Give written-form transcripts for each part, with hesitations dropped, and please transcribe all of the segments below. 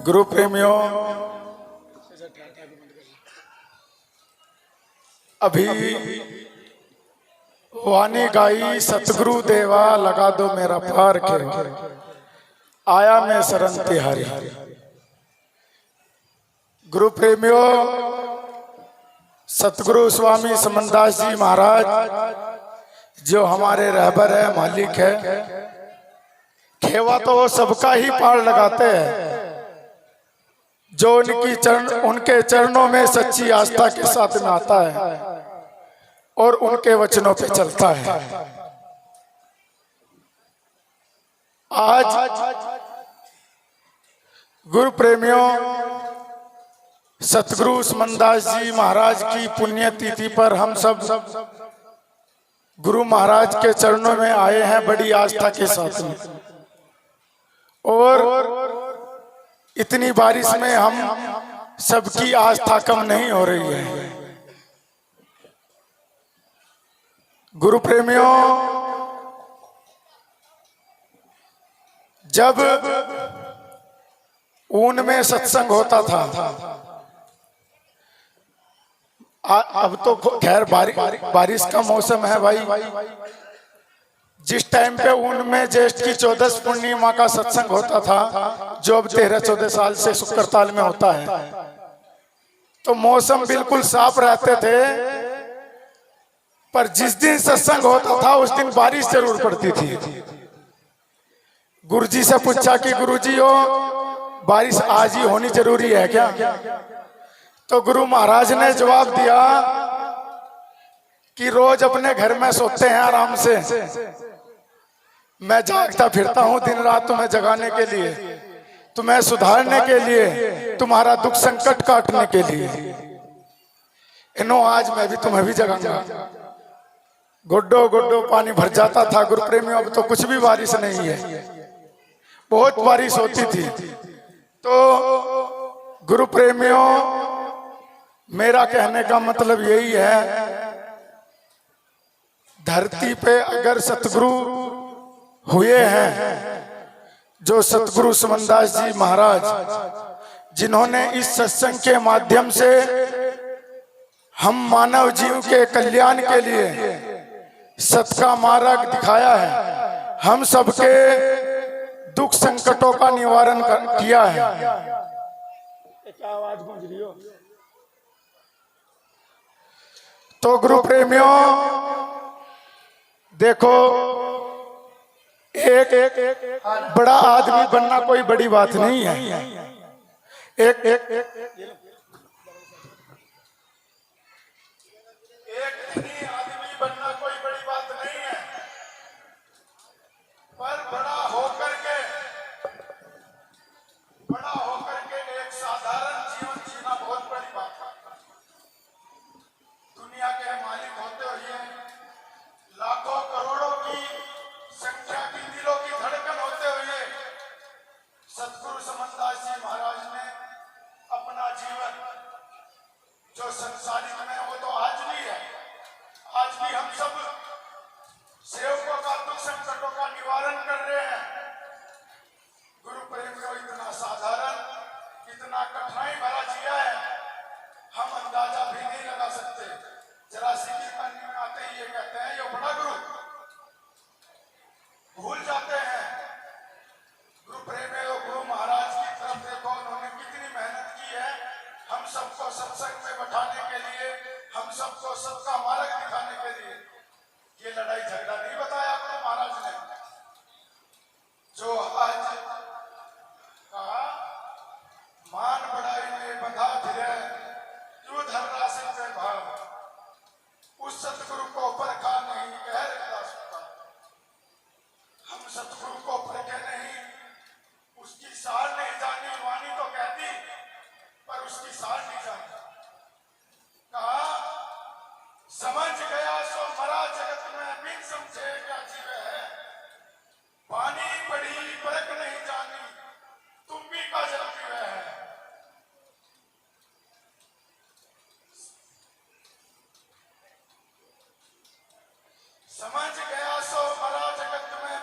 गुरु प्रेमियों, अभी वाणी गाई सतगुरु देवा लगा दो मेरा पार के आया मैं शरण तिहारी। गुरु प्रेमियों, सतगुरु स्वामी समनदास जी महाराज जो हमारे रहबर है, मालिक है, खेवा तो वो सबका ही पार लगाते हैं। जो उनके चरणों में सच्ची आस्था के साथ में आता है और उनके वचनों पे चलता है। आज गुरु प्रेमियों, सतगुरु समनदास जी महाराज की पुण्यतिथि पर हम सब गुरु महाराज के चरणों में आए हैं बड़ी आस्था के साथ में। और इतनी बारिश में हम सबकी आस्था कम नहीं हो रही है। गुरु प्रेमियों, जब ऊन में सत्संग होता था, अब तो खैर बारिश का मौसम है भाई। जिस टाइम पे ऊन में ज्येष्ठ की 14 पूर्णिमा का सत्संग होता था, जो अब 13-14 साल से शुक्रताल में होता है, तो मौसम बिल्कुल साफ रहते थे। पर जिस दिन सत्संग होता था उस दिन बारिश जरूर पड़ती थी। गुरुजी से पूछा कि गुरुजी हो, बारिश आज ही होनी जरूरी है क्या? तो गुरु महाराज ने जवाब दिया कि रोज अपने घर में सोते हैं आराम से, मैं जागता फिरता हूं दिन रात तुम्हें जगाने के लिए, तुम्हें सुधारने के लिए, तुम्हारा दुख संकट काटने के लिए। इनो आज मैं भी तुम्हें भी जगाऊंगा। गुड्डो गुड्डो पानी भर जाता था गुरु प्रेमियों। अब तो कुछ भी बारिश नहीं है, बहुत बारिश होती थी। तो गुरु प्रेमियों, मेरा कहने का मतलब यही है, धरती पे अगर सतगुरु हुए हैं, जो सतगुरु समनदास जी महाराज, जिन्होंने इस सत्संग के माध्यम से हम मानव जीव के कल्याण के लिए सत का मार्ग दिखाया है, हम सबके दुख संकटों का निवारण किया है। क्या आवाज गूंज रही हो? तो गुरु प्रेमियों देखो, एक बड़ा आदमी बनना कोई बड़ी बात नहीं है। एक आदमी बनना कोई बड़ी बात नहीं है, पर बड़ा होकर के एक साधारण जीवन जीना बहुत बड़ी बात है। दुनिया के मालिक होते हुए, लाखों करोड़ों की संख्या की दिलों की धड़कन होते हुए, सतगुरु समनदास जी महाराज ने अपना जीवन जो संसारिक में, वो तो आज भी है, आज भी हम सब सेवकों का दुख संकटों का निवारण कर रहे हैं। गुरु प्रेमियों, इतना साधारण, इतना कठिनाई भरा जिया है, हम अंदाजा भी नहीं लगा सकते। जरा सीखी करने में आते ही ये कहते हैं ये बड़ा गुरु, भूल जाते हैं। गुरु प्रेमियों, गुरु महाराज की तरफ देखो, उन्होंने कितनी मेहनत की है हम सबको सत्संग में बैठाने के लिए, हम सबको सबका मार्ग दिखाने के लिए। ये लड़ाई झगड़ा नहीं बताया गुरु महाराज ने। जो आज कहा, मान बढ़ाई में बंधा फिरे, क्यों धर्रा से पे भाव, उस सतगुरु को परखा नहीं कह रहा सुता। हम सतगुरु को परखे नहीं, उसकी सार नहीं जानी, वाणी तो कहती पर उसकी सार नहीं जानी। कहा, समझ गया सो मरा जगत में, बिन समझे क्या जीवे है, पानी पड़ी परख नहीं जानी, तुम भी का जल पीवे है। समझ गया सो मरा जगत में,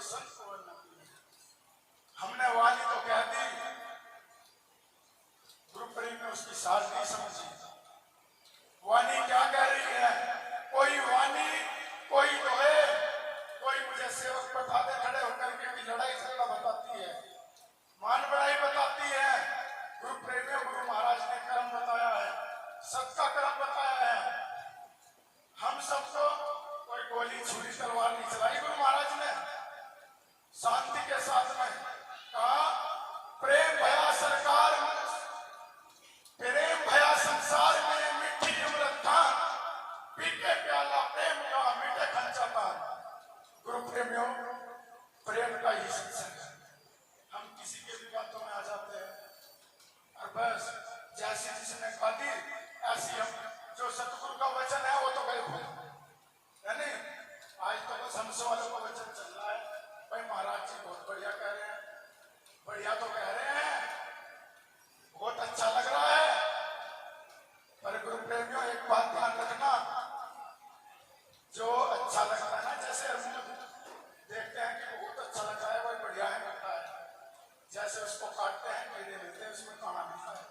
कोई संत को वरना हमने वाणी तो कह दी, गुरु प्रेम ने उसकी सार नहीं समझी। वाणी क्या कह रही है? कोई वाणी कोई तो है, कोई मुझे सेवक बता दे खड़े होकर के भी लड़ाई झगड़ा बताती है, मान बढ़ाई बताती है। गुरु प्रेम में गुरु महाराज ने कर्म बताया है, सबका कर्म बताया है। हम सबको कोई गोली छुरी तलवार नहीं चलाई गुरु महाराज ने, शांति के साथ में कहा प्रेम भया सरकार प्रेम भया संसार में मिट्टी अमृत खान, पीके प्याला प्रेम का मीठे खंचाता। गुरु प्रेमियों, प्रेम का ही सत्संग है। हम किसी के भी बातों में आ जाते हैं और बस जैसे जिसने कहा दी ऐसी हम, जो सतगुरु का वचन है वो तो गए है नहीं। आज तो बस हमसे वालों का वचन चल रहा है, भाई महाराज जी बहुत बढ़िया कह रहे हैं, बढ़िया तो कह रहे हैं, बहुत अच्छा लग रहा है। पर गुरु प्रेमियों एक बात ध्यान रखना, जो अच्छा लगता है ना, जैसे हम देखते हैं कि बहुत अच्छा लग रहा है, वही बढ़िया है लगता है, जैसे उसको काटते हैं कीड़े मिलते हैं, उसमें खाना मिलता है।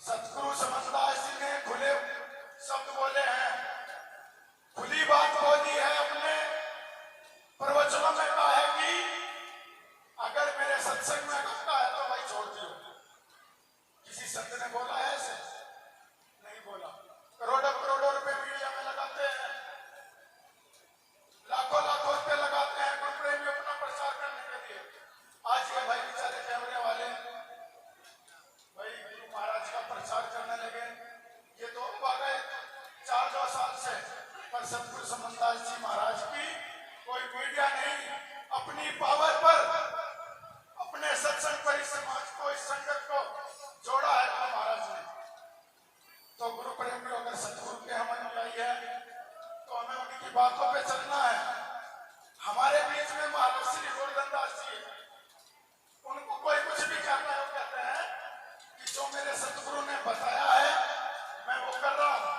सतगुरु समझदार जी ने खुले शब्द बोले हैं, खुली बात बोली है, अपने प्रवचनों में कहा है कि अगर मेरे सत्संग में लगता है तो भाई छोड़ दियो। किसी संत ने बोला है ऐसे? नहीं बोला। करोड़ों करोड़ों रुपए मीडिया में लगाते हैं, लाखों लाखों रुपए लगाते हैं गुरु प्रेमी अपना प्रचार करने के लिए। आज ये भाई बेचारे कैमरे वाले भाई गुरु महाराज का प्रचार करने लगे, ये तो आ गए 4-2 साल से, पर सतगुरु समझदार जी महाराज की कोई मीडिया नहीं, अपनी पावर पर अपने सत्संग पर इस समाज को, इस संगत को जोड़ा है गुरु महाराज ने। तो गुरु प्रेमियों, अगर सतगुरु के हम अनुयायी है तो हमें उनकी बातों पे चलना है। हमारे बीच में महाराज श्री गोवर्धनदास जी है, उनको कोई कुछ भी कहता है, वो कहते हैं कि जो मेरे सतगुरु ने बताया है मैं वो कर रहा हूं,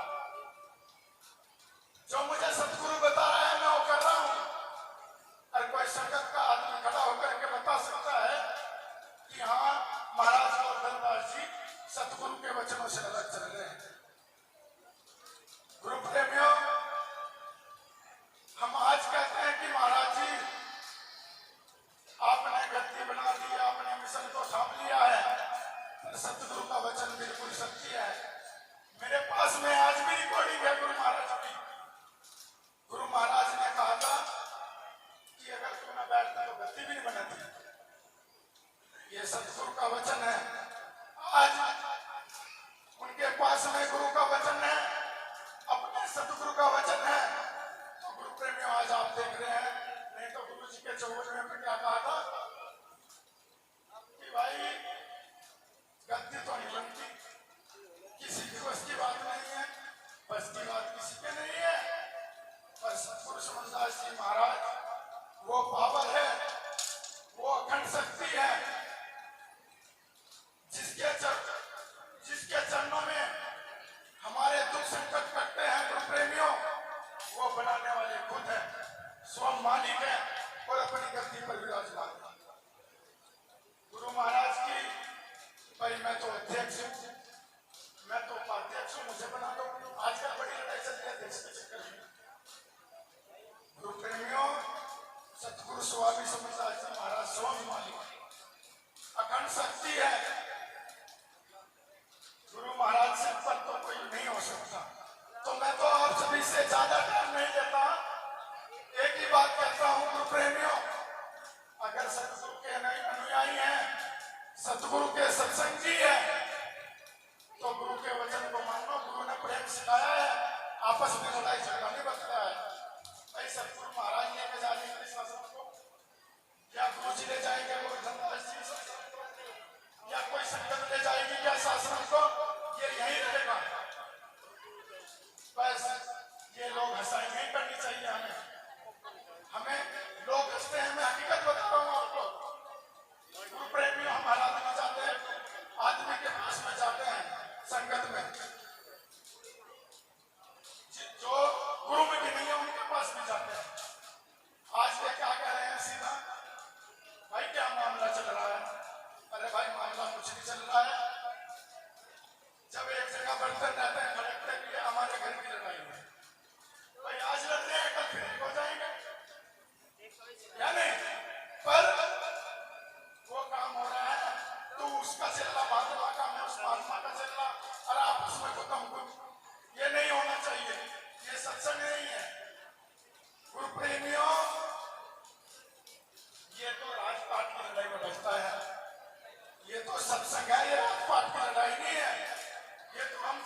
जो मुझे सतगुरु बता रहा है मैं वो कर रहा हूं। और कोई संगत का आदमी खड़ा होकर के बता सकता है कि हाँ महाराज गोवर्धनदास जी सतगुरु के वचनों से अलग चल रहे हैं। गुरु प्रेमियों, हम आज कहते हैं कि महाराज जी आपने गद्दी बना दी, आपने मिशन को थाम लिया है, पर सतगुरु का वचन बिल्कुल सत्य है। मेरे पास में आज भी रिकॉर्डिंग है गुरु महाराज की। गुरु महाराज ने कहा था कि अगर तुम ना बैठते तो गद्दी भी नहीं बनाती। ये सतगुरु का वचन है। आज उनके पास में गुरु का वचन है, अपने सतगुरु का वचन है। तो गुरु प्रेमियों, आज आप देख रहे हैं, नहीं तो गुरु जी के 54वें में क्या कहा था कि भाई गद्दी तो नहीं बनती, किसी की बस की बात नहीं है, बस की बात किसी के नहीं है। पर सतगुरु समझदार जी महाराज वो पावर है, वो अखंड शक्ति है।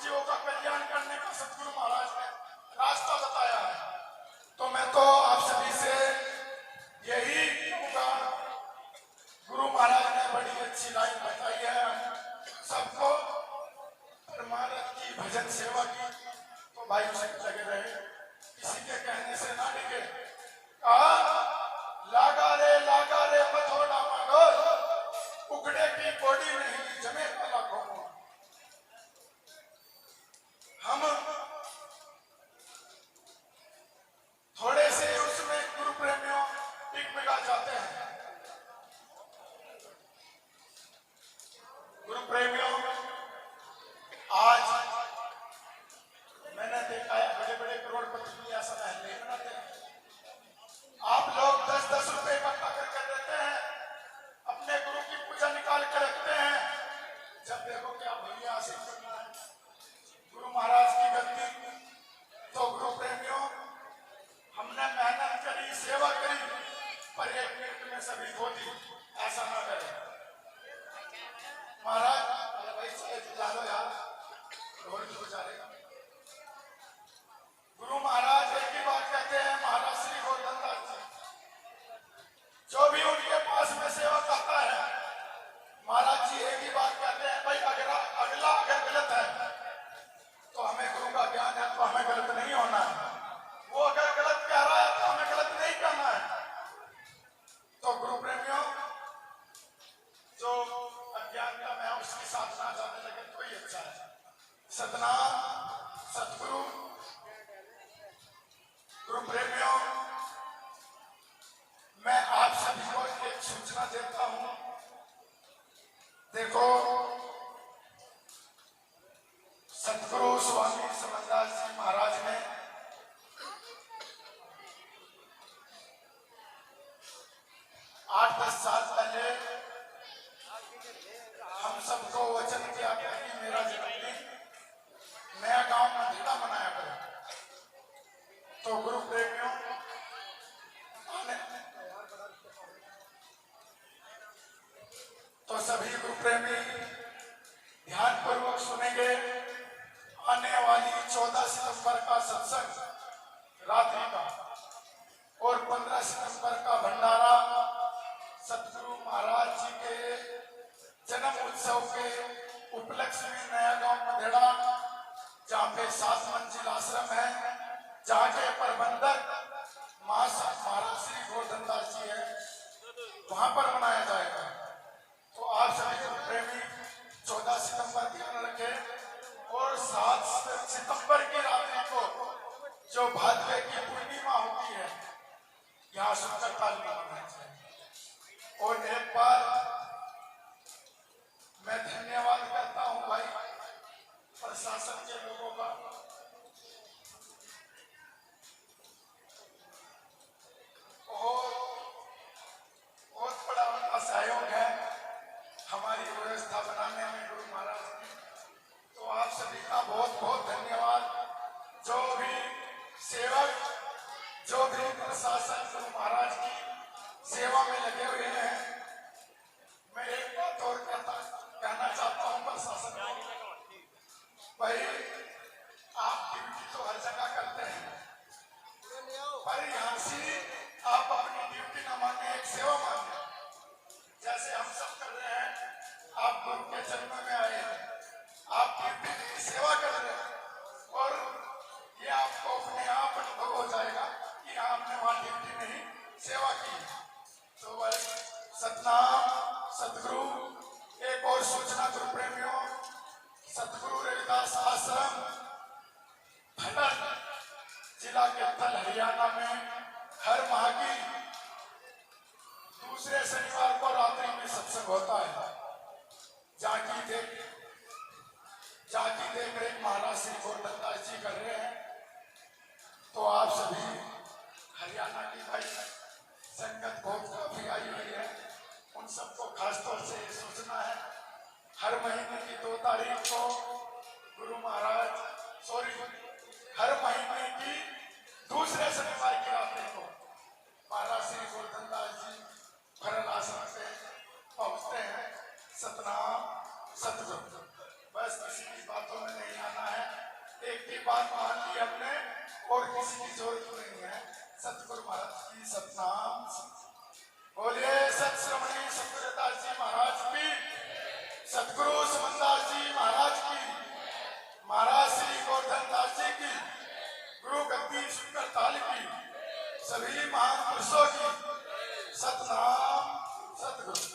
जीवों का कल्याण करने का सतगुरु महाराज ने रास्ता बताया है। तो मैं तो आप सभी से यही कहूँगा, गुरु महाराज ने बड़ी अच्छी लाइन बताई है सबको, परमार्थ की भजन सेवा की, तो भाई उसे लगे रहे, किसी के कहने से ना डिगे। लागा रे मथोड़ा मगोर, उकड़े की कोड़ी नहीं जमे वाला घोमो। हम थोड़े से उसमें गुरु प्रेमियों टिकमिका जाते हैं। गुरु प्रेमियों, आज मैंने देखा है बड़े बड़े करोड़पति भी ऐसा महल नहीं बनाते हैं। आप लोग 10-10 रुपए इकट्ठा करके देते हैं, अपने गुरु की पूजा निकाल कर रखते हैं। जब देखो क्या भैया हासिल करना है गुरु महाराज की गद्दी, तो गुरु प्रेमियों हमने मेहनत करी, सेवा करी, पर 1 मिनट में सभी खो दी। ऐसा ना करें महाराज। अरे भाई चले चिल्ला लो यार, ढोल की बजा रहे। गुरु महाराज एक ही बात कहते हैं, महाराज श्री गोरधनदास जी, जो भी उनके पास में सेवा करता है, महाराज जी एक ही बात कहते हैं, भाई अगला अगर गलत है तो हमें गुरु का ज्ञान है, तो हमें गलत नहीं होना है। वो अगर गलत कह रहा है तो हमें गलत नहीं करना है। तो गुरु प्रेमियों, जो अज्ञान का मैं उसके साथ ना जाने लगे तो ही अच्छा है। सतनाम सतगुरु। गुरु प्रेमियों, मैं आप सभी को एक सूचना देता हूं। देखो, सतगुरु स्वामी समनदास जी महाराज ने 8-10 साल पहले हम सबको वचन दिया गया कि मेरा जन्मदिन नया गांव मंदिरा मनाया करो। तो गुरु प्रेमियों, तो सभी गुरु प्रेमी ध्यान पूर्वक सुनेंगे। आने वाली 14 सितंबर का सत्संग रात्रि का और 15 सितंबर का भंडारा सतगुरु महाराज जी के जन्म उत्सव के उपलक्ष्य में नया गांव मधेड़ा, जहाँ पे 7 मंजिल आश्रम है, जहाँ के प्रबंधक महाराज श्री गोरधनदास जी है, वहां पर मनाया जाएगा। तो आप सभी गुरु प्रेमी 14 सितंबर ध्यान रखें और 7 सितंबर की रात्रि को जो भादवे की पूर्णिमा होती है, यहाँ सुंदर काल में होना चाहिए। और एक बार मैं धन्यवाद करता हूँ भाई प्रशासन के लोगों का। बहुत बड़ा उनका सहयोग है हमारी व्यवस्था बनाने में गुरु महाराज की। तो आप सभी का बहुत बहुत धन्यवाद। जो भी सेवक, जो भी प्रशासन गुरु महाराज की सेवा में लगे हुए हैं, मैं एक बात और कहना चाहता हूँ प्रशासन को, भाई आप ड्यूटी तो हर जगह करते हैं, पर यहाँ से आप अपनी ड्यूटी न माने, एक सेवा माने। जैसे हम सब कर रहे हैं, आप गुरु के जन्म में आए हैं, आप ड्यूटी की सेवा कर रहे हैं, और ये आपको अपने आप अनुभव हो जाएगा कि आपने वहां ड्यूटी नहीं सेवा की। तो भाई सतनाम सतगुरु। एक और सूचना गुरु प्रेमियों, सतगुरु रविदास आश्रम भंडर जिला के थल हरियाणा में हर माह की दूसरे शनिवार को रात्रि में सत्संग होता है। जाकी देख रेख महाराज श्री गोरधनदास जी कर रहे हैं। तो आप सभी हरियाणा की भाई संगत बहुत काफी आई हुई है, उन सबको खासतौर से सूचना है, हर महीने की 2 तारीख को गुरु महाराज हर महीने की दूसरे शनिवार की रात्रि को महाराज श्री गोरधनदास जी भरल आश्रम से पहुंचते हैं। सतनाम सतगुरु। बस किसी की बातों में नहीं आना है, बात मान ली हमने और किसी की जरूरत नहीं है। सतगुरु महाराज की सतनाम। बोलिए सत श्रमणी सतगुरुदास जी महाराज की, सतगुरु समनदास जी महाराज की, महाराज श्री गोवर्धन दास जी की, गुरु गद्दी सुंदर ताल की, सभी महान पुरुषों की सतनाम। सतगुरु।